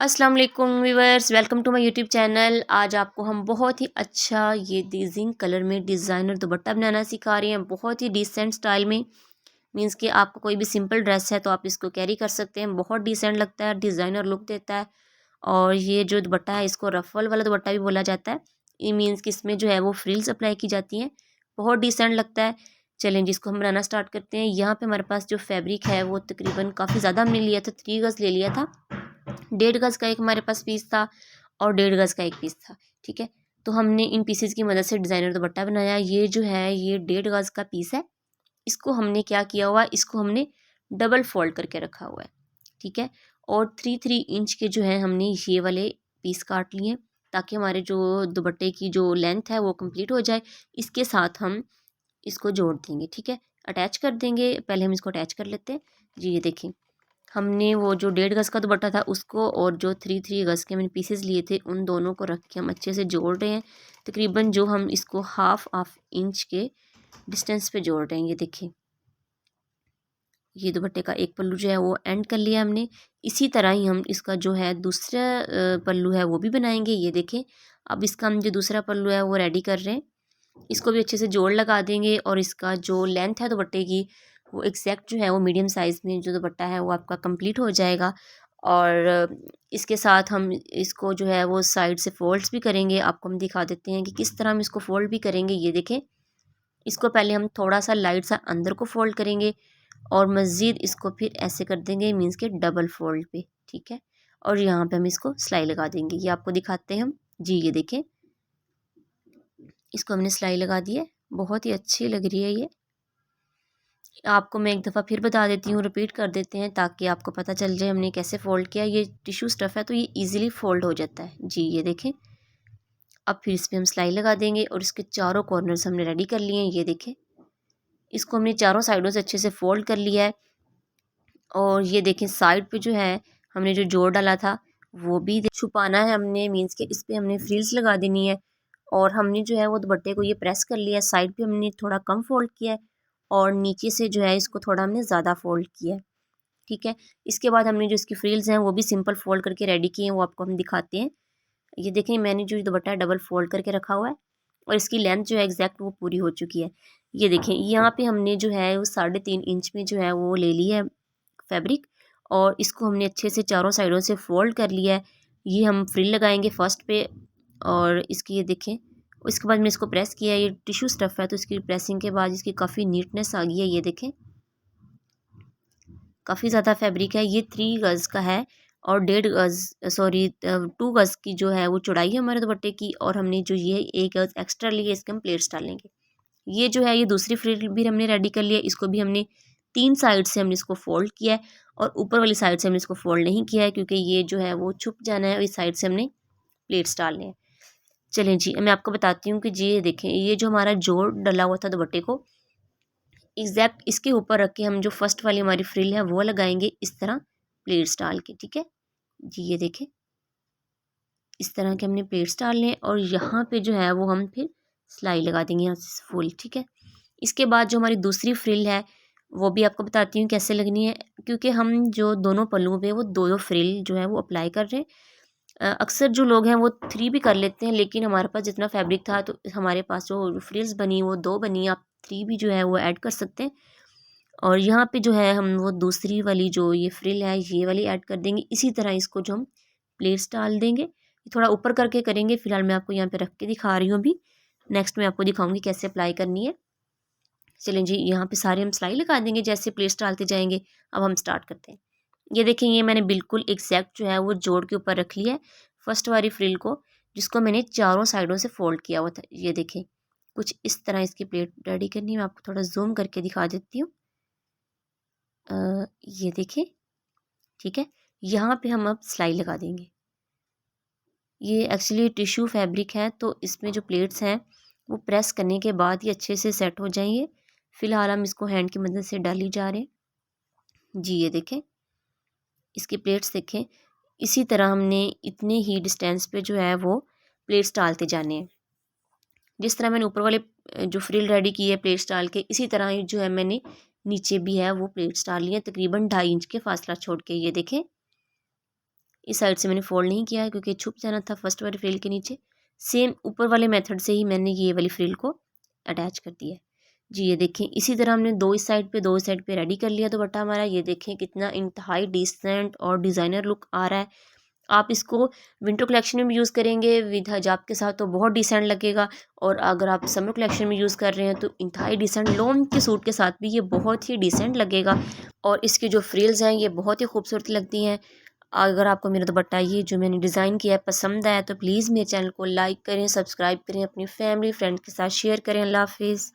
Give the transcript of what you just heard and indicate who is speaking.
Speaker 1: अस्सलाम वालेकुम viewers, welcome to my YouTube channel. आज आपको हम बहुत ही अच्छा ये जिंक कलर में डिज़ाइनर दुपट्टा बनाना सिखा रहे हैं, बहुत ही डिसेंट स्टाइल में। मींस कि आपको कोई भी सिंपल ड्रेस है तो आप इसको कैरी कर सकते हैं, बहुत डिसेंट लगता है, डिज़ाइनर लुक देता है। और ये जो दुपट्टा है इसको रफल वाला दुपट्टा भी बोला जाता है। ये मीन्स कि इसमें जो है वो फ्रिल्स अप्लाई की जाती हैं, बहुत डिसेंट लगता है। चलें जिसको हम बनाना स्टार्ट करते हैं। यहाँ पे हमारे पास जो फैब्रिक है वो तकरीबन काफ़ी ज़्यादा हमने लिया था, 3 गज़ ले लिया था। 1.5 गज़ का एक हमारे पास पीस था और 1.5 गज़ का एक पीस था। ठीक है, तो हमने इन पीसेस की मदद से डिज़ाइनर दुपट्टा बनाया। ये जो है ये 1.5 गज़ का पीस है। इसको हमने क्या किया हुआ है, इसको हमने डबल फोल्ड करके रखा हुआ है। ठीक है, और 3-3 इंच के जो है हमने ये वाले पीस काट लिए ताकि हमारे जो दुपट्टे की जो लेंथ है वो कंप्लीट हो जाए। इसके साथ हम इसको जोड़ देंगे। ठीक है, अटैच कर देंगे। पहले हम इसको अटैच कर लेते हैं। जी ये देखें, हमने वो जो 1.5 गज़ का दुपट्टा था उसको और जो 3-3 गज़ के मैंने पीसेस लिए थे उन दोनों को रख के हम अच्छे से जोड़ रहे हैं। तकरीबन जो हम इसको हाफ इंच के डिस्टेंस पे जोड़ रहे हैं। ये देखिए, ये दुपट्टे का एक पल्लू जो है वो एंड कर लिया हमने। इसी तरह ही हम इसका जो है दूसरा पल्लू है वो भी बनाएंगे। ये देखें, अब इसका हम जो दूसरा पल्लू है वो रेडी कर रहे हैं। इसको भी अच्छे से जोड़ लगा देंगे और इसका जो लेंथ है दुपट्टे की वो एग्जैक्ट जो है वो मीडियम साइज़ में जो दुपट्टा है वो आपका कंप्लीट हो जाएगा। और इसके साथ हम इसको जो है वो साइड से फोल्ड्स भी करेंगे। आपको हम दिखा देते हैं कि किस तरह हम इसको फोल्ड भी करेंगे। ये देखें, इसको पहले हम थोड़ा सा लाइट सा अंदर को फोल्ड करेंगे और मज़ीद इसको फिर ऐसे कर देंगे, मीन्स के डबल फोल्ड पे। ठीक है, और यहाँ पे हम इसको सिलाई लगा देंगे। ये आपको दिखाते हैं हम। जी ये देखें, इसको हमने सिलाई लगा दी है, बहुत ही अच्छी लग रही है ये। आपको मैं एक दफ़ा फिर बता देती हूँ, रिपीट कर देते हैं ताकि आपको पता चल जाए हमने कैसे फ़ोल्ड किया। ये टिश्यू स्टफ़ है तो ये इजीली फ़ोल्ड हो जाता है। जी ये देखें, अब फिर इस पर हम सिलाई लगा देंगे और इसके चारों कॉर्नर्स हमने रेडी कर लिए हैं। ये देखें, इसको हमने चारों साइडों से अच्छे से फ़ोल्ड कर लिया है। और ये देखें, साइड पे जो है हमने जो जोड़ डाला था वो भी छुपाना है हमने, मीन्स के इस पर हमने फ्रिल्स लगा देनी है। और हमने जो है वो दुपट्टे को ये प्रेस कर लिया है। साइड पे हमने थोड़ा कम फोल्ड किया है और नीचे से जो है इसको थोड़ा हमने ज़्यादा फोल्ड किया है। ठीक है, इसके बाद हमने जो इसकी फ्रिल्स हैं वो भी सिंपल फोल्ड करके रेडी किए हैं, वो आपको हम दिखाते हैं। ये देखें, मैंने जो दुपट्टा है डबल फोल्ड करके रखा हुआ है और इसकी लेंथ जो है एग्जैक्ट वो पूरी हो चुकी है। ये देखें, यहाँ पे हमने जो है वो 3.5 इंच में जो है वो ले ली है फैब्रिक और इसको हमने अच्छे से चारों साइडों से फोल्ड कर लिया है। ये हम फ्रिल लगाएंगे फर्स्ट पे और इसकी ये देखें, उसके बाद मैंने इसको प्रेस किया है। ये टिश्यू स्टफ़ है तो इसकी प्रेसिंग के बाद इसकी काफ़ी नीटनेस आ गई है। ये देखें, काफ़ी ज़्यादा फैब्रिक है। ये 3 गज़ का है और 1.5 गज़, सॉरी 2 गज़ की जो है वो चौड़ाई है हमारे दुपट्टे की। और हमने जो ये 1 गज़ एक्स्ट्रा लिए इसके हम प्लेट्स डालेंगे। ये जो है ये दूसरी फ्रिल भी हमने रेडी कर लिया। इसको भी हमने 3 साइड से हमने इसको फोल्ड किया है और ऊपर वाली साइड से हमने इसको फोल्ड नहीं किया है क्योंकि ये जो है वो छुप जाना है और इस साइड से हमने प्लेट्स डालने हैं। चलें जी, मैं आपको बताती हूँ कि जी ये देखें, ये जो हमारा जोड़ डला हुआ था दुपट्टे को एग्जैक्ट इसके ऊपर रख के हम जो फर्स्ट वाली हमारी फ्रिल है वो लगाएंगे इस तरह प्लेट्स डाल के। ठीक है जी, ये देखें, इस तरह के हमने प्लेट्स डालने हैं और यहाँ पे जो है वो हम फिर सिलाई लगा देंगे यहाँ से फुल। ठीक है, इसके बाद जो हमारी दूसरी फ्रिल है वो भी आपको बताती हूँ कैसे लगनी है, क्योंकि हम जो दोनों पल्लुओं पे वो दो दो फ्रिल जो है वो अप्लाई कर रहे हैं। अक्सर जो लोग हैं वो 3 भी कर लेते हैं, लेकिन हमारे पास जितना फैब्रिक था तो हमारे पास जो फ्रिल्स बनी वो 2 बनी, आप 3 भी जो है वो ऐड कर सकते हैं। और यहाँ पे जो है हम वो दूसरी वाली जो ये फ्रिल है ये वाली ऐड कर देंगे। इसी तरह इसको जो हम प्लेट्स डाल देंगे, थोड़ा ऊपर करके करेंगे। फिलहाल मैं आपको यहाँ पे रख के दिखा रही हूँ। अभी नेक्स्ट मैं आपको दिखाऊंगी कैसे अप्लाई करनी है। चलें जी, यहाँ पे सारे हम सिलाई लगा देंगे जैसे प्लेट्स डालते जाएंगे। अब हम स्टार्ट करते हैं। ये देखें, ये मैंने बिल्कुल एग्जैक्ट जो है वो जोड़ के ऊपर रख लिया है फर्स्ट वाली फ्रिल को, जिसको मैंने चारों साइडों से फोल्ड किया हुआ था। ये देखें, कुछ इस तरह इसकी प्लेट रेडी करनी है। मैं आपको थोड़ा जूम करके दिखा देती हूँ। ये देखें, ठीक है, यहाँ पे हम अब सिलाई लगा देंगे। ये एक्चुअली टिश्यू फैब्रिक है तो इसमें जो प्लेट्स हैं वो प्रेस करने के बाद ही अच्छे से सेट हो जाएंगे। फ़िलहाल हम इसको हैंड की मदद से डाली जा रहे हैं। जी ये देखें, इसकी प्लेट्स देखें, इसी तरह हमने इतने ही डिस्टेंस पे जो है वो प्लेट्स डालते जाने हैं। जिस तरह मैंने ऊपर वाले जो फ्रिल रेडी की है प्लेट्स डाल के, इसी तरह ही जो है मैंने नीचे भी है वो प्लेट्स डाली हैं तकरीबन 2.5 इंच के फासला छोड़ के। ये देखें, इस साइड से मैंने फोल्ड नहीं किया है क्योंकि छुप जाना था फर्स्ट वाली फ्रिल के नीचे। सेम ऊपर वाले मेथड से ही मैंने ये वाली फ्रिल को अटैच कर दिया है जी। ये देखें इसी तरह हमने दो इस साइड पे दो इस साइड पे रेडी कर लिया दुपट्टा हमारा। ये देखें कितना इंतहाई डिसेंट और डिज़ाइनर लुक आ रहा है। आप इसको विंटर कलेक्शन में भी यूज़ करेंगे विद हिजाब के साथ तो बहुत डिसेंट लगेगा, और अगर आप समर कलेक्शन में यूज़ कर रहे हैं तो इंतहाई डिसेंट लॉन के सूट के साथ भी ये बहुत ही डिसेंट लगेगा। और इसकी जो फ्रिल्स हैं ये बहुत ही खूबसूरत लगती हैं। अगर आपको मेरा दुपट्टा ये जो मैंने डिज़ाइन किया है पसंद आया तो प्लीज़ मेरे चैनल को लाइक करें, सब्सक्राइब करें, अपनी फैमिली फ्रेंड के साथ शेयर करें। अल्लाह हाफिज़।